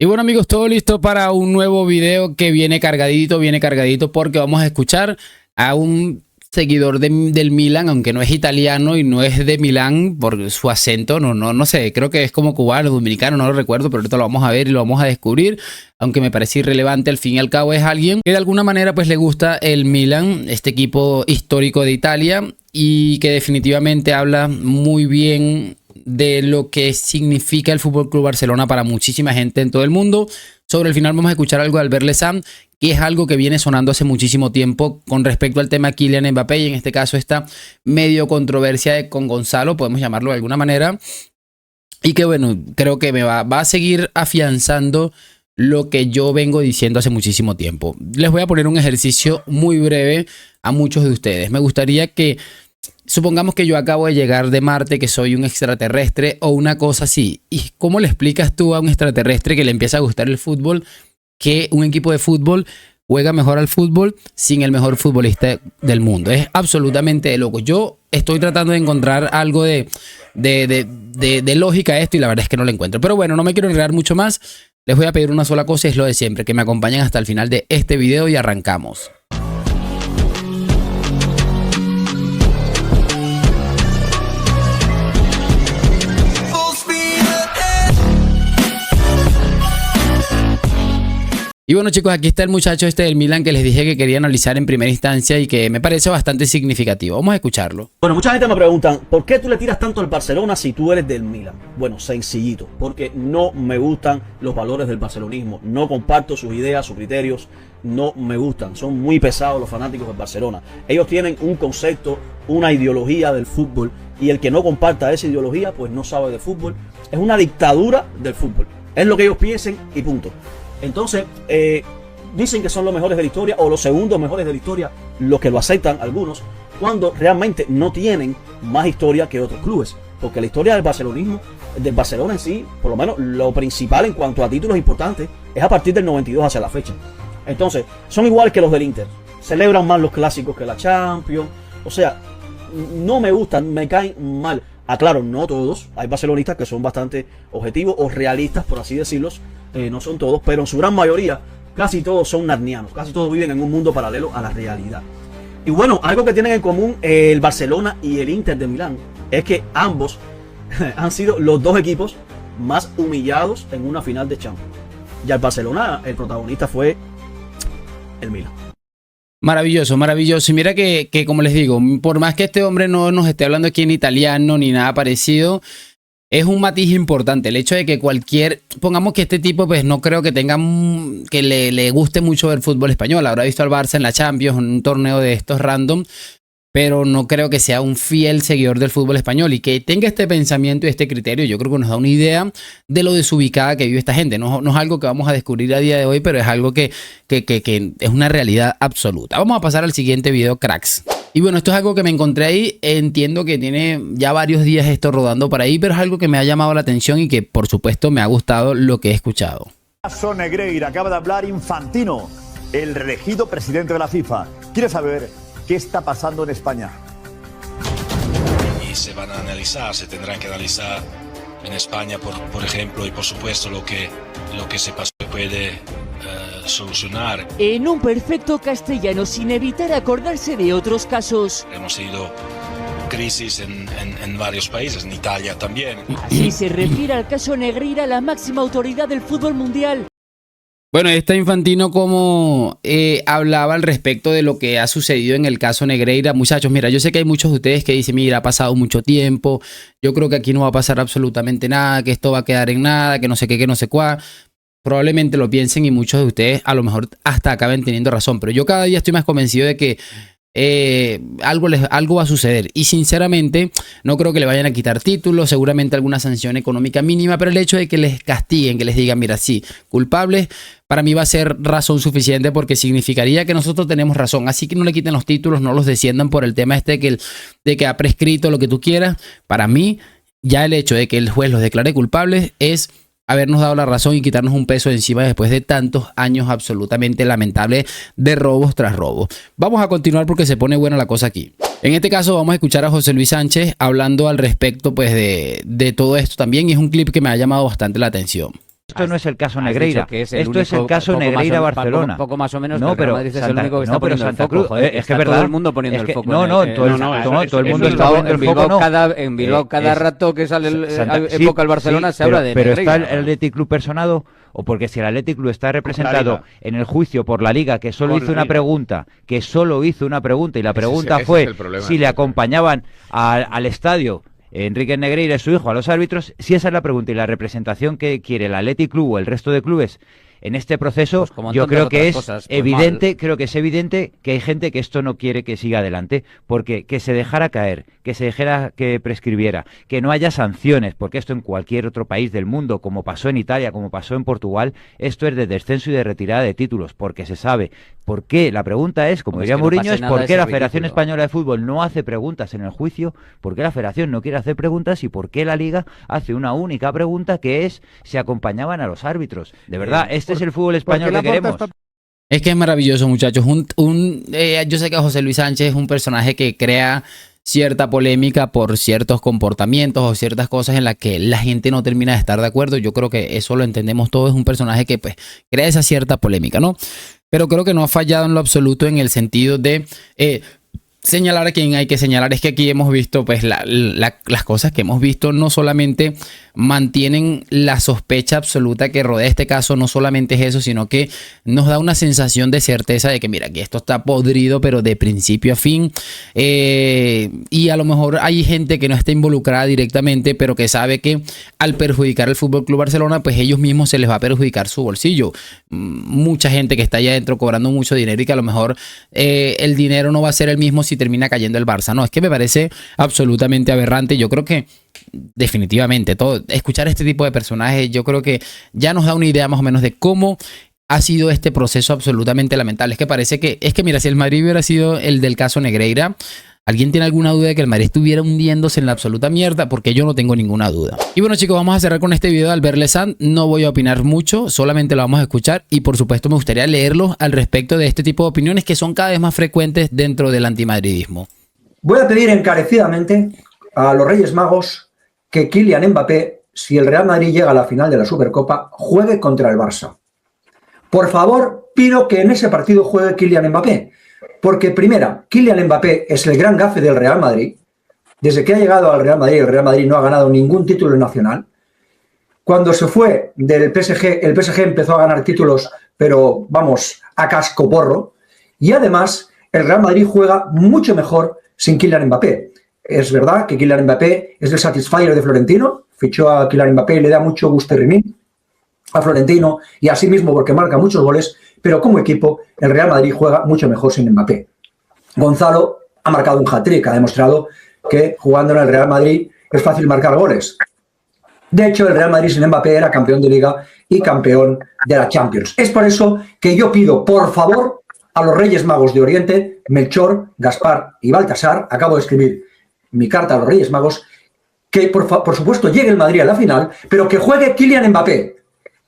Y bueno amigos, todo listo para un nuevo video que viene cargadito porque vamos a escuchar a un seguidor del Milan, aunque no es italiano y no es de Milán por su acento, no sé, creo que es como cubano, dominicano, no lo recuerdo, pero ahorita lo vamos a ver y lo vamos a descubrir, aunque me parece irrelevante, al fin y al cabo es alguien que de alguna manera pues le gusta el Milan, este equipo histórico de Italia, y que definitivamente habla muy bien de lo que significa el FC Barcelona para muchísima gente en todo el mundo. Sobre el final vamos a escuchar algo de Albert Lezam, que es algo que viene sonando hace muchísimo tiempo con respecto al tema Kylian Mbappé, y en este caso esta medio controversia con Gonzalo, podemos llamarlo de alguna manera, y que bueno, creo que me va a seguir afianzando lo que yo vengo diciendo hace muchísimo tiempo. Les voy a poner un ejercicio muy breve a muchos de ustedes. Me gustaría que supongamos que yo acabo de llegar de Marte, que soy un extraterrestre o una cosa así. ¿Y cómo le explicas tú a un extraterrestre que le empieza a gustar el fútbol que un equipo de fútbol juega mejor al fútbol sin el mejor futbolista del mundo? Es absolutamente de loco. Yo estoy tratando de encontrar algo de lógica a esto y la verdad es que no lo encuentro. Pero bueno, no me quiero enredar mucho más. Les voy a pedir una sola cosa, es lo de siempre, que me acompañen hasta el final de este video y arrancamos. Y bueno chicos, aquí está el muchacho este del Milan que les dije que quería analizar en primera instancia y que me parece bastante significativo. Vamos a escucharlo. Bueno, mucha gente me pregunta, ¿por qué tú le tiras tanto al Barcelona si tú eres del Milan? Bueno, sencillito, porque no me gustan los valores del barcelonismo, no comparto sus ideas, sus criterios, no me gustan, son muy pesados los fanáticos del Barcelona. Ellos tienen un concepto, una ideología del fútbol, y el que no comparta esa ideología, pues no sabe de fútbol. Es una dictadura del fútbol, es lo que ellos piensen y punto. Entonces, dicen que son los mejores de la historia o los segundos mejores de la historia, los que lo aceptan algunos, cuando realmente no tienen más historia que otros clubes. Porque la historia del barcelonismo, del Barcelona en sí, por lo menos lo principal en cuanto a títulos importantes, es a partir del 92 hacia la fecha. Entonces, son igual que los del Inter. Celebran más los clásicos que la Champions. O sea, no me gustan, me caen mal. Aclaro, no todos. Hay barcelonistas que son bastante objetivos o realistas, por así decirlo. No son todos, pero en su gran mayoría, casi todos son narnianos. Casi todos viven en un mundo paralelo a la realidad. Y bueno, algo que tienen en común el Barcelona y el Inter de Milán es que ambos han sido los dos equipos más humillados en una final de Champions. Ya el Barcelona, el protagonista fue el Milan. Maravilloso, maravilloso. Y mira que como les digo, por más que este hombre no nos esté hablando aquí en italiano ni nada parecido, es un matiz importante. El hecho de que pongamos que este tipo pues no creo que que le guste mucho el fútbol español. Habrá visto al Barça en la Champions, en un torneo de estos random, pero no creo que sea un fiel seguidor del fútbol español, y que tenga este pensamiento y este criterio, yo creo que nos da una idea de lo desubicada que vive esta gente. No es algo que vamos a descubrir a día de hoy, pero es algo que es una realidad absoluta. Vamos a pasar al siguiente video, cracks. Y bueno, esto es algo que me encontré ahí. Entiendo que tiene ya varios días esto rodando por ahí, pero es algo que me ha llamado la atención y que por supuesto me ha gustado lo que he escuchado. Caso Negreira, acaba de hablar Infantino, el reelegido presidente de la FIFA. Quiere saber qué está pasando en España. Y se van a analizar, se tendrán que analizar en España, por ejemplo, y por supuesto lo que se pasó puede solucionar. En un perfecto castellano, sin evitar acordarse de otros casos. Hemos tenido crisis en varios países, en Italia también. Así se refiere al caso Negreira, la máxima autoridad del fútbol mundial. Bueno, está Infantino como hablaba al respecto de lo que ha sucedido en el caso Negreira. Muchachos, mira, yo sé que hay muchos de ustedes que dicen, mira, ha pasado mucho tiempo, yo creo que aquí no va a pasar absolutamente nada, que esto va a quedar en nada, que no sé qué, que no sé cuál. Probablemente lo piensen y muchos de ustedes a lo mejor hasta acaben teniendo razón, pero yo cada día estoy más convencido de que algo va a suceder, y sinceramente no creo que le vayan a quitar títulos, seguramente alguna sanción económica mínima, pero el hecho de que les castiguen, que les digan, mira, sí, culpables, para mí va a ser razón suficiente, porque significaría que nosotros tenemos razón. Así que no le quiten los títulos, no los desciendan por el tema de que ha prescrito lo que tú quieras. Para mí, ya el hecho de que el juez los declare culpables es habernos dado la razón y quitarnos un peso de encima después de tantos años absolutamente lamentables de robos tras robos. Vamos a continuar porque se pone buena la cosa aquí. En este caso vamos a escuchar a José Luis Sánchez hablando al respecto pues de todo esto también, y es un clip que me ha llamado bastante la atención. Esto no es el caso Has Negreira. dicho que es el Esto es el único- caso poco más o- Negreira-Barcelona. Poco más o menos. No, que el Real pero Madrid es el Santa- único que no, está pero poniendo el Santa foco. Cruz, Joder, es que está es verdad. todo el mundo poniendo Es el que- foco. no, no, todo el mundo En está poniendo el foco, no. En Bilbao cada rato que sale época el Barcelona se habla de Pero está Negreira. el Athletic Club personado, o porque si el Athletic Club está representado Liga. en el juicio por la Liga, que solo Con hizo la una Liga. pregunta, y la pregunta ese fue es el problema, si le acompañaban al estadio Enrique Negreira y su hijo a los árbitros, si esa es la pregunta y la representación que quiere el Athletic Club o el resto de clubes en este proceso, Pues como en yo tantas creo que otras es cosas, pues evidente, creo que es evidente que hay gente que esto no quiere que siga adelante, porque que se dejara caer, que se dejara que prescribiera, que no haya sanciones, porque esto en cualquier otro país del mundo, como pasó en Italia, como pasó en Portugal, esto es de descenso y de retirada de títulos, porque se sabe. ¿Por qué? La pregunta es, como Hombre, diría es que no Mourinho, pase es nada, ¿por qué es la ridículo. Federación Española de Fútbol no hace preguntas en el juicio? ¿Por qué la Federación no quiere hacer preguntas? ¿Y por qué la Liga hace una única pregunta que es si acompañaban a los árbitros? De verdad, este es el fútbol español que queremos. Es que es maravilloso, muchachos. Yo sé que José Luis Sánchez es un personaje que crea cierta polémica por ciertos comportamientos o ciertas cosas en las que la gente no termina de estar de acuerdo. Yo creo que eso lo entendemos todos. Es un personaje que pues crea esa cierta polémica, ¿no? Pero creo que no ha fallado en lo absoluto en el sentido de señalar a quien hay que señalar. Es que aquí hemos visto pues las cosas que hemos visto no solamente mantienen la sospecha absoluta que rodea este caso, no solamente es eso, sino que nos da una sensación de certeza de que mira, que esto está podrido pero de principio a fin, y a lo mejor hay gente que no está involucrada directamente pero que sabe que al perjudicar al FC Barcelona pues ellos mismos se les va a perjudicar su bolsillo. Mucha gente que está allá adentro cobrando mucho dinero y que a lo mejor el dinero no va a ser el mismo si termina cayendo el Barça. No, es que me parece absolutamente aberrante. Yo creo que definitivamente escuchar este tipo de personajes, yo creo que ya nos da una idea más o menos de cómo ha sido este proceso absolutamente lamentable. Es que parece que, mira, si el Madrid hubiera sido el del caso Negreira, ¿alguien tiene alguna duda de que el Madrid estuviera hundiéndose en la absoluta mierda? Porque yo no tengo ninguna duda. Y bueno, chicos, vamos a cerrar con este video de Albert Lezand. No voy a opinar mucho, solamente lo vamos a escuchar y por supuesto me gustaría leerlos al respecto de este tipo de opiniones que son cada vez más frecuentes dentro del antimadridismo. Voy a pedir encarecidamente a los Reyes Magos que Kylian Mbappé, si el Real Madrid llega a la final de la Supercopa, juegue contra el Barça. Por favor, pido que en ese partido juegue Kylian Mbappé. Porque, primera, Kylian Mbappé es el gran gafe del Real Madrid. Desde que ha llegado al Real Madrid, el Real Madrid no ha ganado ningún título nacional. Cuando se fue del PSG, el PSG empezó a ganar títulos, pero vamos, a cascoporro. Y además, el Real Madrid juega mucho mejor sin Kylian Mbappé. Es verdad que Kylian Mbappé es el satisfier de Florentino. Fichó a Kylian Mbappé y le da mucho gusto a Florentino y a sí mismo porque marca muchos goles, pero como equipo el Real Madrid juega mucho mejor sin Mbappé. Gonzalo ha marcado un hat-trick, ha demostrado que jugando en el Real Madrid es fácil marcar goles. De hecho, el Real Madrid sin Mbappé era campeón de Liga y campeón de la Champions. Es por eso que yo pido, por favor, a los Reyes Magos de Oriente, Melchor, Gaspar y Baltasar, acabo de escribir mi carta a los Reyes Magos, que por supuesto llegue el Madrid a la final, pero que juegue Kylian Mbappé.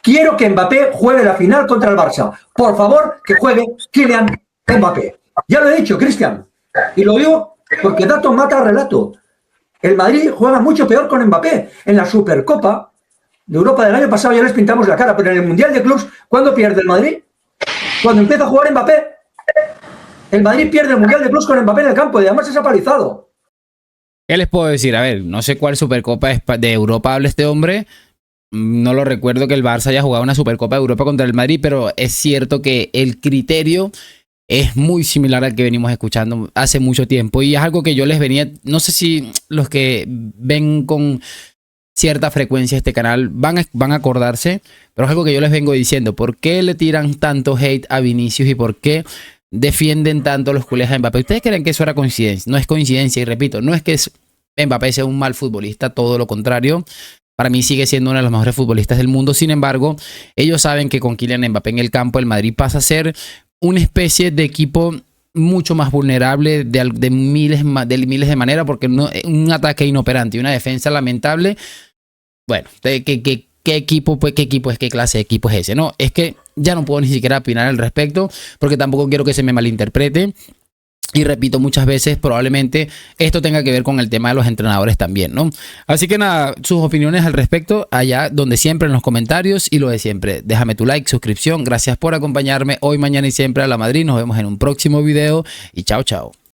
Quiero que Mbappé juegue la final contra el Barça. Por favor, que juegue Kylian Mbappé. Ya lo he dicho, Cristian. Y lo digo porque dato mata relato. El Madrid juega mucho peor con Mbappé. En la Supercopa de Europa del año pasado ya les pintamos la cara, pero en el Mundial de Clubs, ¿cuándo pierde el Madrid? Cuando empieza a jugar Mbappé. El Madrid pierde el Mundial de Clubs con Mbappé en el campo y además es apalizado. ¿Qué les puedo decir? A ver, no sé cuál Supercopa de Europa habla este hombre. No lo recuerdo que el Barça haya jugado una Supercopa de Europa contra el Madrid, pero es cierto que el criterio es muy similar al que venimos escuchando hace mucho tiempo y es algo que yo les venía, no sé si los que ven con cierta frecuencia este canal van a acordarse, pero es algo que yo les vengo diciendo. ¿Por qué le tiran tanto hate a Vinicius y por qué defienden tanto los culés a Mbappé? ¿Ustedes creen que eso era coincidencia? No es coincidencia y repito, no es que Mbappé sea un mal futbolista, todo lo contrario. Para mí sigue siendo uno de los mejores futbolistas del mundo. Sin embargo, ellos saben que con Kylian Mbappé en el campo, el Madrid pasa a ser una especie de equipo mucho más vulnerable de miles de maneras, porque un ataque inoperante y una defensa lamentable. Bueno, ¿qué equipo es? ¿Qué clase de equipo es ese? No, es que ya no puedo ni siquiera opinar al respecto, porque tampoco quiero que se me malinterprete. Y repito muchas veces, probablemente esto tenga que ver con el tema de los entrenadores también, ¿no? Así que nada, sus opiniones al respecto, allá donde siempre en los comentarios, y lo de siempre, déjame tu like, suscripción, gracias por acompañarme hoy, mañana y siempre a La Madrid. Nos vemos en un próximo video y chao, chao.